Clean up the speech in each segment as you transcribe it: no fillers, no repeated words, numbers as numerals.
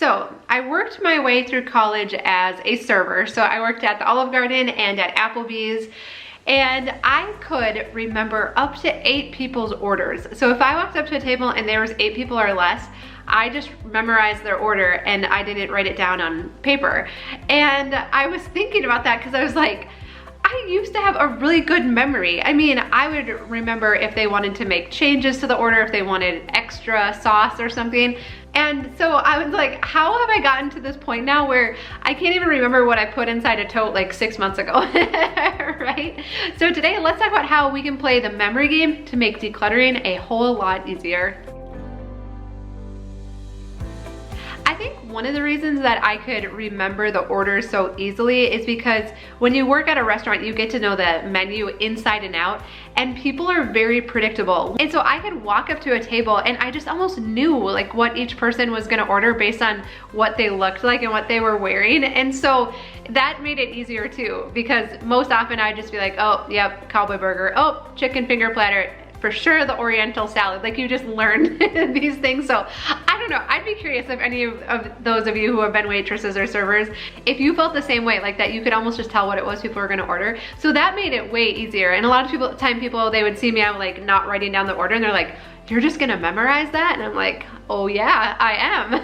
So I worked my way through college as a server. So I worked at the Olive Garden and at Applebee's, and I could remember up to 8 people's orders. So if I walked up to a table and there was 8 people or less, I just memorized their order and I didn't write it down on paper. And I was thinking about that because I was like, I used to have a really good memory. I mean, I would remember if they wanted to make changes to the order, if they wanted extra sauce or something. And so I was like, how have I gotten to this point now where I can't even remember what I put inside a tote like 6 months ago, right? So today, let's talk about how we can play the memory game to make decluttering a whole lot easier. I think one of the reasons that I could remember the orders so easily is because when you work at a restaurant, you get to know the menu inside and out, and people are very predictable. And so I could walk up to a table and I just almost knew like what each person was gonna order based on what they looked like and what they were wearing. And so that made it easier too, because most often I'd just be like, oh, yep, cowboy burger, oh, chicken finger platter, for sure the Oriental salad. Like, you just learn these things. So I don't know, I'd be curious if any of those of you who have been waitresses or servers, if you felt the same way, like that you could almost just tell what it was people were gonna order. So that made it way easier. And a lot of people, they would see me, I'm like not writing down the order, and they're like, you're just gonna memorize that? And I'm like, oh yeah, I am.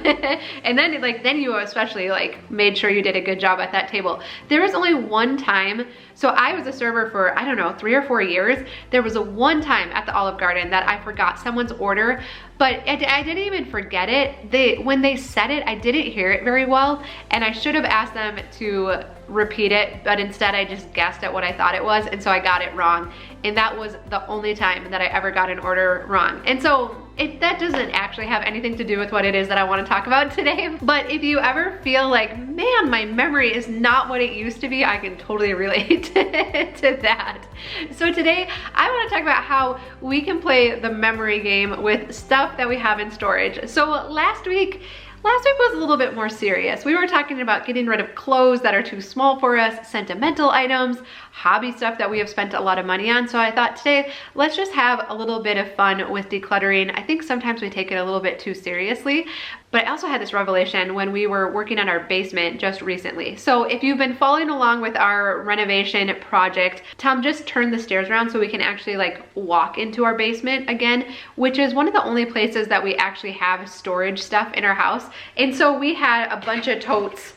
And then you especially like made sure you did a good job at that table. There was only one time, so I was a server for, I don't know, 3 or 4 years. There was a one time at the Olive Garden that I forgot someone's order, but I didn't even forget it. When they said it, I didn't hear it very well, and I should have asked them to repeat it, but instead I just guessed at what I thought it was, and so I got it wrong. And that was the only time that I ever got an order wrong. And so that doesn't actually have anything to do with what it is that I want to talk about today. But if you ever feel like, man, my memory is not what it used to be, I can totally relate to that. So today I want to talk about how we can play the memory game with stuff that we have in storage. So last week was a little bit more serious. We were talking about getting rid of clothes that are too small for us, sentimental items, hobby stuff that we have spent a lot of money on. So I thought today, let's just have a little bit of fun with decluttering. I think sometimes we take it a little bit too seriously, but I also had this revelation when we were working on our basement just recently. So if you've been following along with our renovation project, Tom just turned the stairs around so we can actually like walk into our basement again, which is one of the only places that we actually have storage stuff in our house. And so we had a bunch of totes,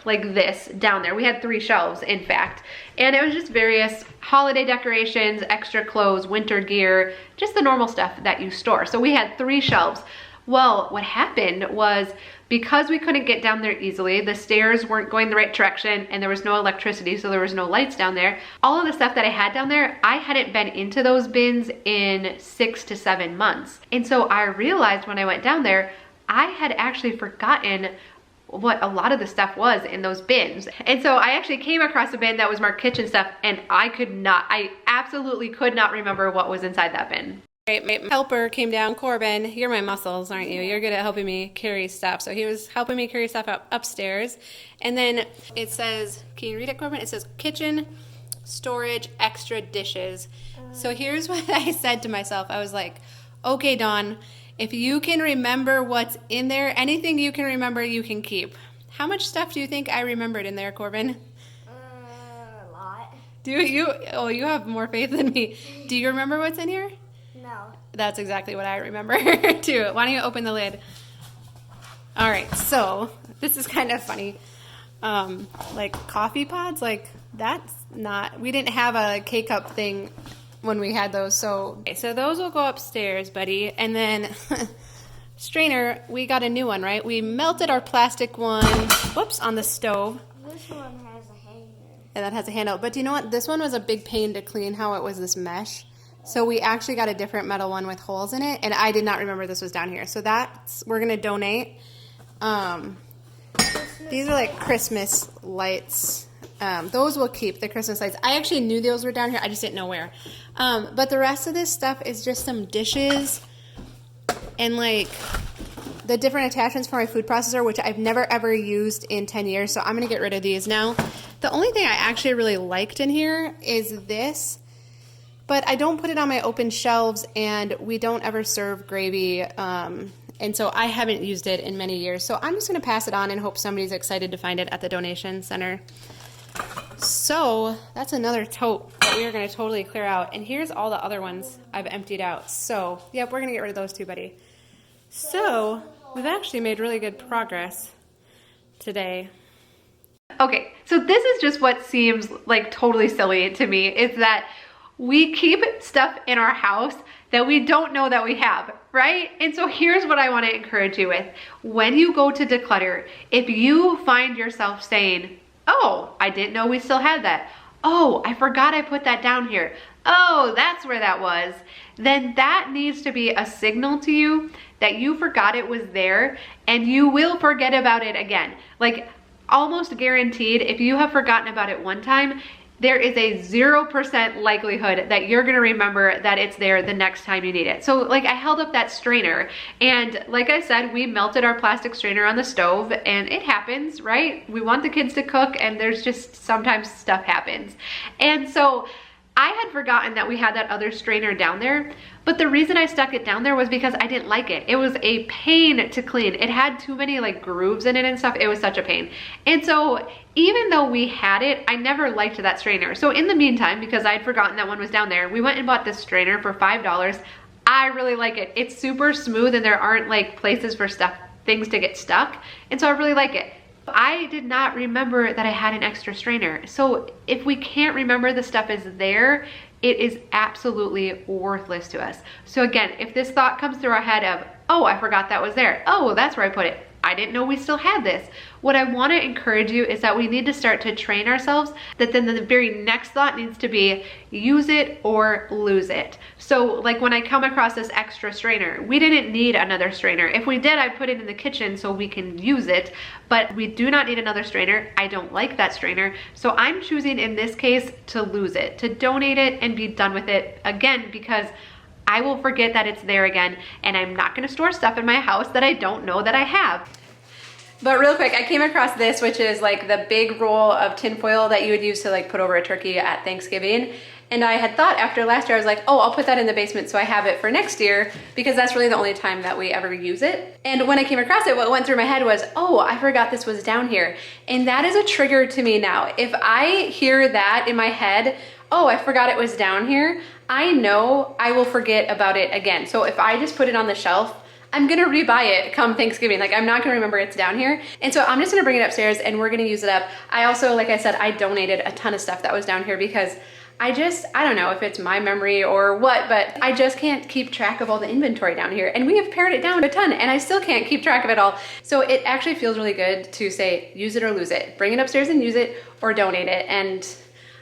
like this down there. We had 3 shelves, in fact, and it was just various holiday decorations, extra clothes, winter gear, just the normal stuff that you store. So we had 3 shelves. Well, what happened was, because we couldn't get down there easily, the stairs weren't going the right direction, and there was no electricity, so there was no lights down there. All of the stuff that I had down there, I hadn't been into those bins in 6 to 7 months. And so I realized when I went down there, I had actually forgotten what a lot of the stuff was in those bins. And so I actually came across a bin that was marked kitchen stuff, and I absolutely could not remember what was inside that bin. My helper came down. Corbin, you're my muscles, aren't you? You're good at helping me carry stuff. So he was helping me carry stuff upstairs. And then it says, can you read it, Corbin? It says kitchen, storage, extra dishes. So here's what I said to myself. I was like, okay, Dawn, if you can remember what's in there, anything you can remember, you can keep. How much stuff do you think I remembered in there, Corbin? A lot. Do you? Oh, you have more faith than me. Do you remember what's in here? No. That's exactly what I remember too. Why don't you open the lid? All right, so this is kind of funny. Like coffee pods, like that's not, we didn't have a K-cup thing when we had those. So those will go upstairs, buddy. And then strainer, we got a new one, right? We melted our plastic one, whoops, on the stove. This one has a hanger. And that has a handle. But do you know what? This one was a big pain to clean, how it was this mesh. So we actually got a different metal one with holes in it, and I did not remember this was down here. So we're gonna donate. These are like Christmas lights. Those will keep, the Christmas lights. I actually knew those were down here, I just didn't know where. But the rest of this stuff is just some dishes and like the different attachments for my food processor, which I've never ever used in 10 years. So I'm gonna get rid of these now. The only thing I actually really liked in here is this. But I don't put it on my open shelves, and we don't ever serve gravy And so I haven't used it in many years. So I'm just gonna pass it on and hope somebody's excited to find it at the donation center. So that's another tote that we are gonna totally clear out. And here's all the other ones I've emptied out. So, yep, we're gonna get rid of those too, buddy. So we've actually made really good progress today. Okay, so this is just what seems like totally silly to me, is that we keep stuff in our house that we don't know that we have, right? And so here's what I want to encourage you with. When you go to declutter, if you find yourself saying, oh, I didn't know we still had that. Oh, I forgot I put that down here. Oh, that's where that was. Then that needs to be a signal to you that you forgot it was there, and you will forget about it again. Like, almost guaranteed, if you have forgotten about it one time, there is a 0% likelihood that you're gonna remember that it's there the next time you need it. So like, I held up that strainer, and like I said, we melted our plastic strainer on the stove, and it happens, right? We want the kids to cook, and there's just sometimes stuff happens. And so I had forgotten that we had that other strainer down there, but the reason I stuck it down there was because I didn't like it. It was a pain to clean. It had too many like grooves in it and stuff. It was such a pain. And so even though we had it, I never liked that strainer. So in the meantime, because I'd forgotten that one was down there, we went and bought this strainer for $5. I really like it. It's super smooth, and there aren't like places for things to get stuck. And so I really like it. I did not remember that I had an extra strainer. So if we can't remember the stuff is there, it is absolutely worthless to us. So again, if this thought comes through our head of, oh, I forgot that was there. Oh, that's where I put it. I didn't know we still had this. What I want to encourage you is that we need to start to train ourselves that then the very next thought needs to be use it or lose it. So like when I come across this extra strainer, we didn't need another strainer. If we did, I'd put it in the kitchen so we can use it, but we do not need another strainer. I don't like that strainer. So I'm choosing in this case to lose it, to donate it and be done with it, again, because I will forget that it's there again, and I'm not gonna store stuff in my house that I don't know that I have. But real quick, I came across this, which is like the big roll of tinfoil that you would use to like put over a turkey at Thanksgiving. And I had thought after last year, I was like, oh, I'll put that in the basement so I have it for next year, because that's really the only time that we ever use it. And when I came across it, what went through my head was, oh, I forgot this was down here. And that is a trigger to me now. If I hear that in my head, oh, I forgot it was down here, I know I will forget about it again. So if I just put it on the shelf, I'm gonna rebuy it come Thanksgiving. Like, I'm not gonna remember it's down here. And so I'm just gonna bring it upstairs and we're gonna use it up. I also, like I said, I donated a ton of stuff that was down here because I don't know if it's my memory or what, but I just can't keep track of all the inventory down here. And we have pared it down a ton, and I still can't keep track of it all. So it actually feels really good to say, use it or lose it. Bring it upstairs and use it, or donate it. And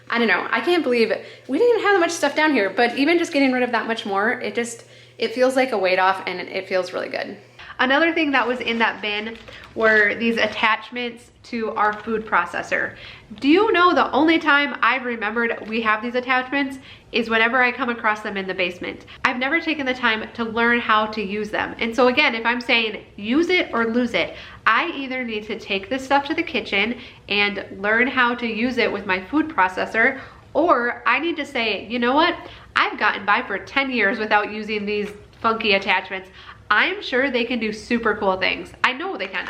I don't know, I can't believe it. We didn't even have that much stuff down here, but even just getting rid of that much more, it feels like a weight off, and it feels really good. Another thing that was in that bin were these attachments to our food processor. Do you know the only time I've remembered we have these attachments is whenever I come across them in the basement. I've never taken the time to learn how to use them. And so again, if I'm saying use it or lose it, I either need to take this stuff to the kitchen and learn how to use it with my food processor, or I need to say, you know what? I've gotten by for 10 years without using these funky attachments. I'm sure they can do super cool things. I know they can.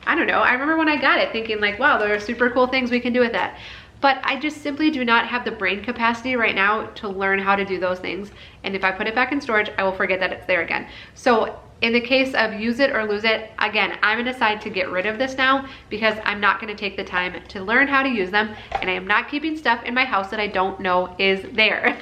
I don't know. I remember when I got it thinking like, wow, there are super cool things we can do with that. But I just simply do not have the brain capacity right now to learn how to do those things. And if I put it back in storage, I will forget that it's there again. So in the case of use it or lose it, again, I'm gonna decide to get rid of this now because I'm not gonna take the time to learn how to use them, and I am not keeping stuff in my house that I don't know is there.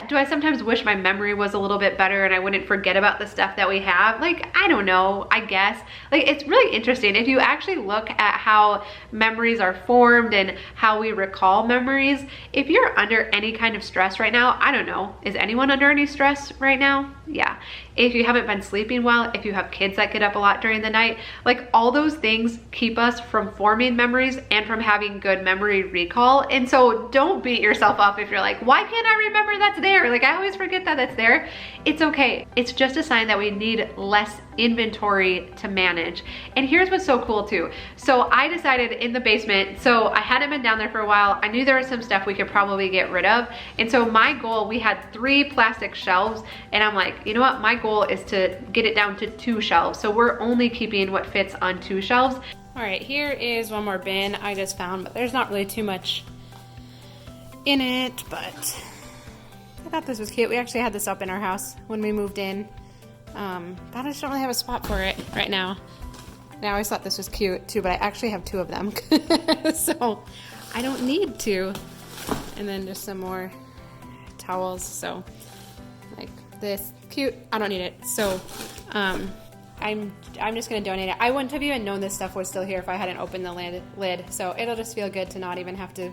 Do I sometimes wish my memory was a little bit better and I wouldn't forget about the stuff that we have? Like, I don't know, I guess. Like, it's really interesting. If you actually look at how memories are formed and how we recall memories, if you're under any kind of stress right now, I don't know, is anyone under any stress right now? Yeah. If you haven't been sleeping well, if you have kids that get up a lot during the night, like all those things keep us from forming memories and from having good memory recall. And so don't beat yourself up if you're like, why can't I remember that's there? Like, I always forget that that's there. It's okay. It's just a sign that we need less inventory to manage. And here's what's so cool too. So I decided in the basement, so I hadn't been down there for a while. I knew there was some stuff we could probably get rid of. And so my goal, we had 3 plastic shelves, and I'm like, you know what? My goal is to get it down to 2 shelves. So we're only keeping what fits on 2 shelves. All right, here is one more bin I just found, but there's not really too much in it, but I thought this was cute. We actually had this up in our house when we moved in, but I just don't really have a spot for it right now. And I always thought this was cute too, but I actually have 2 of them, so I don't need to. And then just some more towels, so like this, cute, I don't need it. So I'm just gonna donate it. I wouldn't have even known this stuff was still here if I hadn't opened the lid, so it'll just feel good to not even have to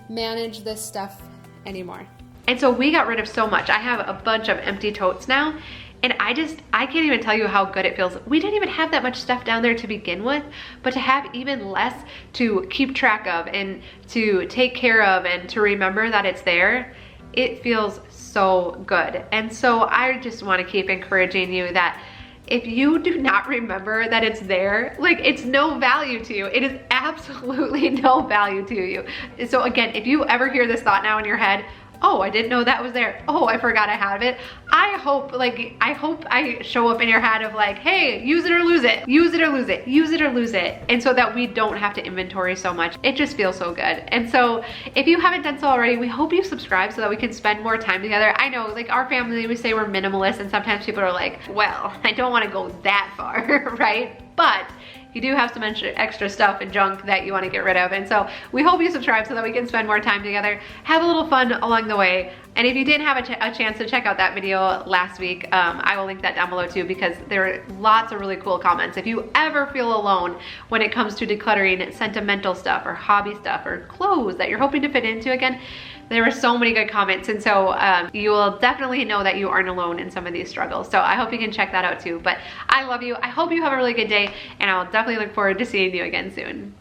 manage this stuff anymore. And so we got rid of so much. I have a bunch of empty totes now, and I can't even tell you how good it feels. We didn't even have that much stuff down there to begin with, but to have even less to keep track of and to take care of and to remember that it's there, it feels so good. And so I just want to keep encouraging you that if you do not remember that it's there, like, it's no value to you. It is absolutely no value to you. So again, if you ever hear this thought now in your head, oh, I didn't know that was there. Oh, I forgot I have it. I hope I show up in your head of like, hey, use it or lose it. Use it or lose it. Use it or lose it. And so that we don't have to inventory so much. It just feels so good. And so if you haven't done so already, we hope you subscribe so that we can spend more time together. I know, like, our family, we say we're minimalist, and sometimes people are like, well, I don't want to go that far, right? But you do have some extra stuff and junk that you want to get rid of. And so we hope you subscribe so that we can spend more time together, have a little fun along the way. And if you didn't have a chance to check out that video last week, I will link that down below too, because there are lots of really cool comments. If you ever feel alone when it comes to decluttering sentimental stuff or hobby stuff or clothes that you're hoping to fit into again, there were so many good comments. And so you will definitely know that you aren't alone in some of these struggles. So I hope you can check that out too. But I love you. I hope you have a really good day, and I'll definitely look forward to seeing you again soon.